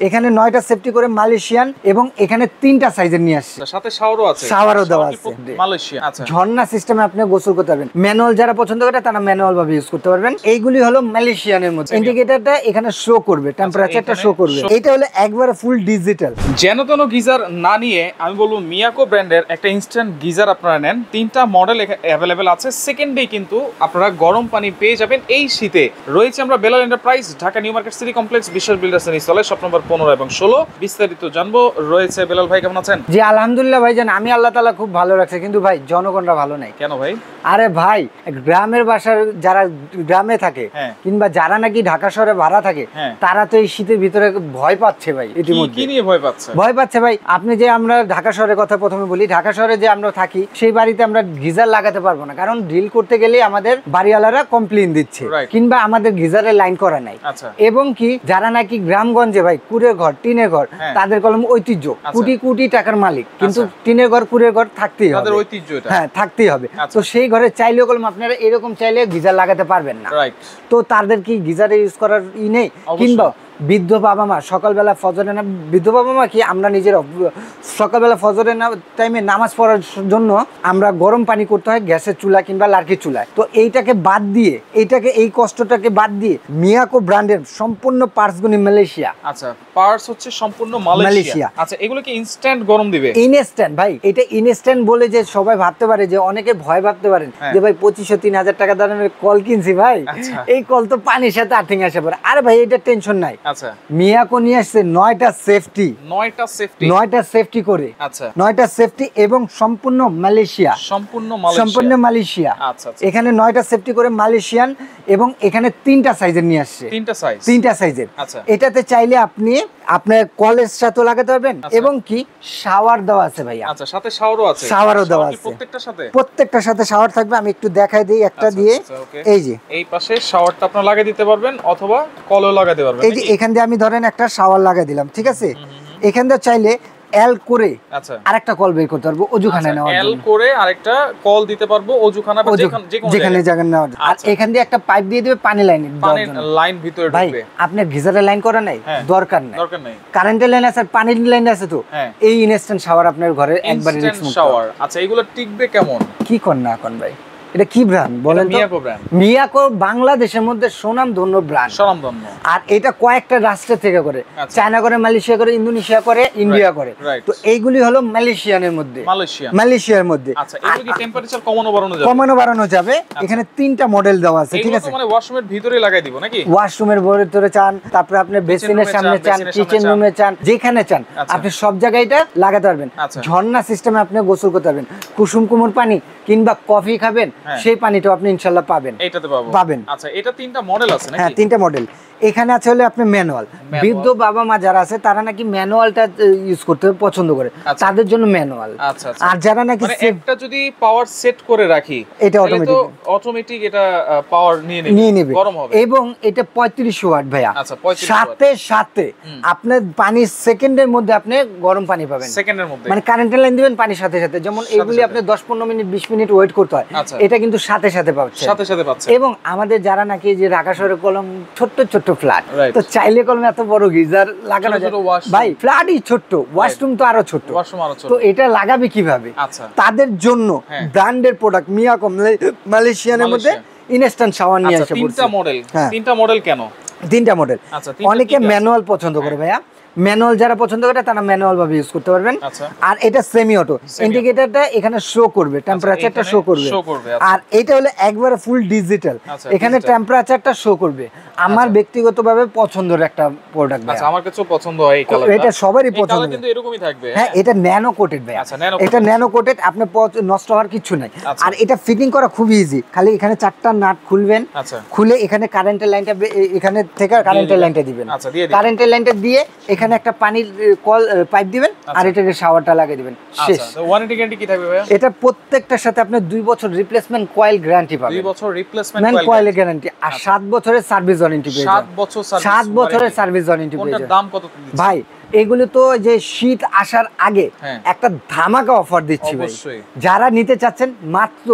এখানে 9টা সেফটি করে মালয়েশিয়ান এবং এখানে 3টা সাইজের নিয়ে আসছে, সাথে শাওয়ারও আছে, শাওয়ারও দেওয়া আছে, মালয়েশিয়ান। আচ্ছা, ঝর্ণা সিস্টেমে আপনি গোসল করতে পারবেন। ম্যানুয়াল যারা পছন্দ করে তারা ম্যানুয়াল ভাবে ইউজ করতে পারবেন। এইগুলি হলো মালয়েশিয়ানের মধ্যে। ইন্ডিকেটরটা এখানে শো করবে, টেম্পারেচারটা শো করবে। এটা হলো একবারে ফুল ডিজিটাল। যেন তেন গিজার না নিয়ে আমি বলবো মিয়াকো ব্র্যান্ডের একটা ইনস্ট্যান্ট গিজার আপনারা নেন। 3টা মডেল অ্যাভেলেবেল আছে। সেকেন্ডে কিন্তু আপনারা গরম পানি পেয়ে যাবেন এই শীতে। রয়েছে আমরা Belal enterprise, Dhaka new market city complex, বিশ্বাস বিল্ডার্সের নিচতলায়, শপ নম্বর 15 এবং 16। বিস্তারিত জানবো। রয়েছে বেলাল ভাই, কেমন আছেন? জি আলহামদুলিল্লাহ ভাইজান, আমি আল্লাহ তাআলা খুব ভালো রাখছে, কিন্তু ভাই জনগণরা ভালো নাই। কেন ভাই? আরে ভাই, গ্রামের বাসার যারা গ্রামে থাকে কিংবা যারা নাকি ঢাকা শহরে ভাড়া থাকে, তারা তো এই শীতের ভিতরে ভয় পাচ্ছে ভাই। ইতিমধ্যে কি নিয়ে ভয় পাচ্ছে? ভয় পাচ্ছে ভাই, আপনি যে আমরা ঢাকা শহরের কথা প্রথমে বলি, ঢাকা শহরে যে আমরা থাকি সেই বাড়িতে আমরা গিজার লাগাতে পারবো না, কারণ ড্রিল করতে গেলে আমাদের বাড়িওয়ালারা কমপ্লেইন দিচ্ছে কিংবা আমাদের গিজারের লাইন করা নাই। এবং কি যারা নাকি গ্রামগঞ্জে ভাই কুড়ের ঘর, টিনের ঘর, তাদের কলম ঐতিহ্য, কোটি কোটি টাকার মালিক, কিন্তু টিনের ঘর, কুড়ের ঘর থাকতেই হবে, হ্যাঁ থাকতেই হবে। তো সেই ঘরে চাইলেও কলম আপনারা এরকম চাইলে গিজার লাগাতে পারবেন না। তো তাদের কি গিজারে ইউজ করার নেই? কিংবা বৃদ্ধ বাবা মা সকালবেলা ফজরে না, বৃদ্ধ বাবা মা কি আমরা নিজের সকালবেলা ফজরের টাইমে নামাজ পড়ার জন্য আমরা গরম পানি করতে হয় গ্যাসের চুলা কিংবা লার্কির চুলায়। তো এইটাকে বাদ দিয়ে, এই কষ্টটাকে বাদ দিয়ে মিয়াকো ব্র্যান্ডের সম্পূর্ণ পার্টস গুলি মালয়েশিয়া। আচ্ছা, পার্টস হচ্ছে সম্পূর্ণ মালয়েশিয়া। আচ্ছা, এগুলো কি ইনস্ট্যান্ট গরম দিবে? ইনস্ট্যান্ট ভাই। এটা ইনস্ট্যান্ট বলে যে সবাই ভাবতে পারে, যে অনেকে ভয় ভাবতে পারেন যে ভাই 2500-3000 টাকা দামের কল কিনছি ভাই, এই কল তো পানির সাথে আর্থিং আসে পড়ে। আরে ভাই এটা টেনশন নাই। আচ্ছা, মিয়াকো নিয়ে আসছে 9টা সেফটি, 9টা সেফটি করে। আচ্ছা, 9টা সেফটি এবং সম্পূর্ণ মালয়েশিয়া, সম্পূর্ণ মালয়েশিয়া। আচ্ছা, এখানে 9টা সেফটি করে মালয়েশিয়ান এবং এখানে 3টা সাইজের নিয়ে আসছে, 3টা সাইজের। আচ্ছা, এটাতে চাইলে আপনি আপনার কলের সাথে লাগাতে পারবেন এবং কি শাওয়ার দেওয়া আছে ভাইয়া। আচ্ছা, সাথে শাওয়ারও আছে, শাওয়ারও দেওয়া আছে, প্রত্যেকটার সাথে শাওয়ার থাকবে। আমি একটু দেখাই দিই একটা দিয়ে। এই যে এই পাশে শাওয়ারটা আপনি লাগিয়ে দিতে পারবেন অথবা কলও লাগাতে পারবেন। এই যে এখান দিয়ে আমি ধরেন একটা শাওয়ার লাগিয়ে দিলাম, ঠিক আছে? এখান দিয়ে চাইলে এল করে আরেকটা কল বের করতে পারবো অজুখানা নেওয়ার জন্য, এল করে আরেকটা কল দিতে পারবো অজুখানা বা যেখানে জায়গা নেওয়ার জন্য। আর এখান দিয়ে একটা পাইপ দিয়ে দিবে পানি লাইন ভিতরে ঢুকবে। আপনার গিজারের লাইন করা নাই, দরকার নাই। কারেন্টের লাইন আছে, পানির লাইন আছে। তো এই ইনস্ট্যান্ট শাওয়ার আপনার ঘরে একবার রিল্যাক্স শাওয়ার। আচ্ছা, এগুলো টিকবে কেমন? কি কোন না কোন ভাই, এটা কি ব্র্যান্ড বলেন তো? মিয়াকো ব্র্যান্ড। মিয়াকো বাংলাদেশের মধ্যে সুনামধন্য ব্র্যান্ড, সুনামধন্য। আর এটা কয়েকটা রাষ্ট্র থেকে করে, চায়না করে, মালয়েশিয়া করে, ইন্দোনেশিয়া করে, ইন্ডিয়া করে। তো এইগুলি হলো মালয়েশিয়ানের মধ্যে, মালয়েশিয়ার মধ্যে। আচ্ছা, এগুলো কি টেম্পারেচার কমানো বাড়ানো যাবে? এখানে 3টা মডেল দেওয়া আছে, ঠিক আছে? মানে ওয়াশরুমের ভিতরে লাগাই দিব নাকি? ওয়াশরুমের ভিতরে চান, তারপরে আপনি বেসিনের সামনে চান, কিচেন রুমে চান, যেখানে চান আপনি সব জায়গায় এটা লাগাতে পারবেন। ঝর্ণা সিস্টেমে আপনি গোসল করতে পারবেন। কুসুম কুমুর পানি কিংবা কফি খাবেন, সেই পানিটাও আপনি ইনশাআল্লাহ পাবেন। এইটাতে পাবেন। আচ্ছা, এটা 3টা মডেল আছে নাকি? হ্যাঁ, 3টা মডেল। এখানে আছে হলো আপনি ম্যানুয়াল। বৃদ্ধ বাবা মা যারা আছে তারা নাকি ম্যানুয়ালটা ইউজ করতে পছন্দ করে, তাদের জন্য ম্যানুয়াল। আর যারা নাকি একটা যদি পাওয়ার সেট করে রাখি, এটা অটোমেটিক এটা পাওয়ার নিয়ে নেবে, গরম হবে। এবং এটা 3500 ওয়াট ভাইয়া। আচ্ছা, সাথে আপনি পানি সেকেন্ডের মধ্যে আপনি গরম পানি পাবেন, সেকেন্ডের মধ্যে। মানে কারেন্টের লাইন দিবেন পানির সাথে সাথে, যেমন এগুলি আপনি 10-15 মিনিট 20 মিনিট ওয়েট করতে হয়, এটা কিন্তু সাথে সাথে পাচ্ছে। এবং আমাদের যারা নাকি যে ঢাকা শহরে কলম ছোট্ট ছোট্ট ফ্ল্যাট, তো চাইলে কলম এত বড় গিজার লাগানো যায় ভাই? ফ্ল্যাটই ছোট্ট, ওয়াশরুম তো আরো ছোট্ট। তো এটা লাগাবে কিভাবে? তাদের জন্য ব্র্যান্ডের প্রোডাক্ট মিয়াকো মালয়েশিয়ানের মধ্যে ইনস্ট্যান্ট শাওয়ার নিয়ে আসে। 3টা মডেল। 3টা মডেল কেন? 3টা মডেল। অনেকে ম্যানুয়াল পছন্দ করে ভাইয়া, ম্যানুয়াল যারা পছন্দ করে তারা ম্যানুয়াল ভাবে ইউজ করতে পারবেন। আর এটা সেমি অটো, ইন্ডিকেটরটা এখানে শো করবে, টেম্পারেচারটা শো করবে। আর এটা হলো একবারে ফুল ডিজিটাল, এখানে টেম্পারেচারটা শো করবে। আমার ব্যক্তিগতভাবে পছন্দের একটা প্রোডাক্ট। আচ্ছা, আমার কাছেও পছন্দ হয় এই কালারটা, এটা সবারই পছন্দ, কিন্তু এরকমই থাকবে। হ্যাঁ, এটা ন্যানো কোটেড ভাই। আচ্ছা, এটা ন্যানো কোটেড, আপনি নষ্ট হওয়ার কিছু নাই। আর এটা ফিটিং করা খুব ইজি, খালি এখানে 4টা নাট খুলবেন, খুলে এখানে কারেন্টের লাইনটা, এখানে থেকে কারেন্টের লাইনটা দিবেন। কারেন্টের লাইনটা দিয়ে এখানে একটা পানির কল পাইপ দিবেন, আর এটাকে শাওয়ারটা লাগিয়ে দিবেন, শেষ। ওয়ারেন্টি গ্যারান্টি কি থাকবে ভাই? এটা প্রত্যেকটার সাথে আপনি 2 বছর রিপ্লেসমেন্ট কয়েল গ্যারান্টি পাবেন, 2 বছর রিপ্লেসমেন্ট কয়েল গ্যারান্টি, আর 7 বছরের সার্ভিস ওয়ারেন্টি পেয়ে যাবেন। 7 বছরের সার্ভিস ওয়ারেন্টি পেয়ে যাবেন। দাম কত ভাই? এগুলো তো যে শীত আসার আগে একটা ধামাকা অফার দিচ্ছি ভাই, যারা নিতে চাচ্ছেন মাত্র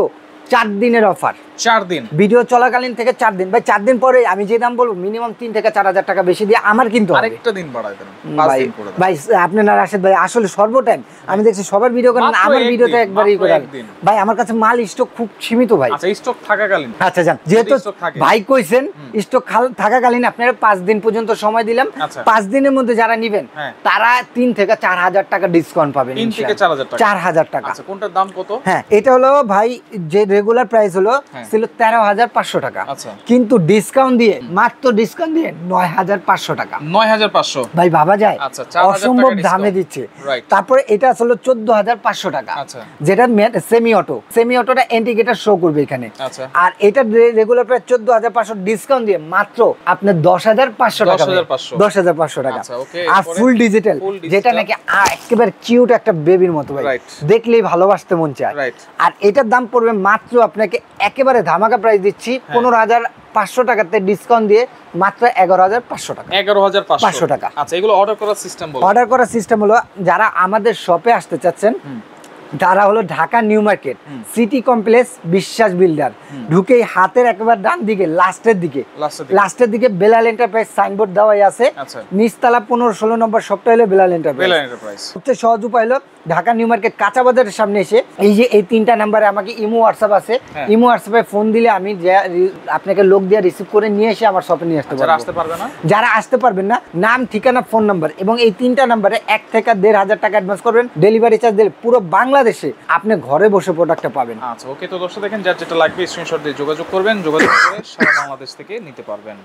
4 দিনের অফার। 4 দিন ভিডিও চলাকালীন থেকে 4 দিন ভাই। 4 দিন পরে আমি যে দাম বলবো মিনিমাম 3 থেকে 4,000 টাকা বেশি দিয়ে আমার কিন্তু আরেকটা দিন বাড়াই দেন, 5 দিন করে দেন ভাই। আপনি না রাশেদ ভাই আসলে সর্বটাইম আমি দেখছি সবার ভিডিও করেন, আমার ভিডিওতে একবারই করেন ভাই। আমার কাছে মাল স্টক খুব সীমিত ভাই। আচ্ছা স্টক থাকাকালীন, আচ্ছা জান, যেহেতু ভাই কইছেন স্টক থাকাকালীন আপনারা 5 দিন পর্যন্ত সময় দিলাম। 5 দিনের মধ্যে যারা নেবেন তারা 3 থেকে 4,000 টাকা ডিসকাউন্ট পাবেন। 3 থেকে 4,000 টাকা, 4,000 টাকা। আচ্ছা কোনটার দাম কত? হ্যাঁ এটা হলো ভাই যে রেগুলার প্রাইস হলো ছিল 13,500 টাকা, কিন্তু ডিসকাউন্ট দিয়ে মাত্র ডিসকাউন্ট দিয়ে 9,500 টাকা। 9,500 ভাই ভাবা যায়, আচ্ছা 4,000 অসম্ভব দামে দিচ্ছে। তারপরে এটা আসলে 14,500 টাকা, যেটা সেমি অটো। সেমি অটোটা ইন্ডিকেটর শো করবে এখানে। আর এটা রেগুলার প্রাইস 14,500, ডিসকাউন্ট দিয়ে মাত্র আপনি 10,500 টাকা, 10,500 টাকা। আর ফুল ডিজিটাল, যেটা নাকি একেবারে কিউট একটা বেবির মতো ভাই, দেখলেই ভালোবাসতে মন চায়। আর এটার দাম পড়বে মাত্র আপনাকে একেবারে ধামাকা প্রাইস দিচ্ছি 15,500 টাকাতে ডিসকাউন্ট দিয়ে মাত্র 11,500 টাকা। 11,500 টাকা। আচ্ছা এগুলো অর্ডার করার সিস্টেম বলো। অর্ডার করার সিস্টেম হলো, যারা আমাদের শপে আসতে চাচ্ছেন তারা হলো Dhaka new market city complex বিশ্বাস বিল্ডার, ঢুকেই হাতের একেবারে ডান দিকে লাস্টের দিকে বেলাল এন্টারপ্রাইজ সাইনবোর্ড দেওয়াই আছে। নিচতলা 15-16 নম্বর শপটা হলো বেলাল এন্টারপ্রাইজ। সবচেয়ে সহজ উপায় হলো ঢাকা নিউ মার্কেট কাঁচা বাজারের সামনে এসে এই যে এই 3টা নাম্বারে আমাকে ইমো হোয়াটসঅ্যাপ আছে, ইমো হোয়াটসঅ্যাপে ফোন দিলে আমি আপনাকে লোক দিয়ে রিসিভ করে নিয়ে এসে আমার শপে নিয়ে আসতে পারবো। যারা আসতে পারবেন না, নাম ঠিকানা ফোন নাম্বার এবং এই 3টা নাম্বারে 1 থেকে 1,500 টাকা অ্যাডভান্স করবেন। ডেলিভারি চার্জ দিলে পুরো বাংলাদেশে আপনি ঘরে বসে প্রোডাক্টটা পাবেন। আচ্ছা ওকে, তো দর্শক দেখেন যার যেটা লাগবে স্ক্রিনশট দিয়ে যোগাযোগ করবেন, যোগাযোগ করে সারা বাংলাদেশ থেকে নিতে পারবেন।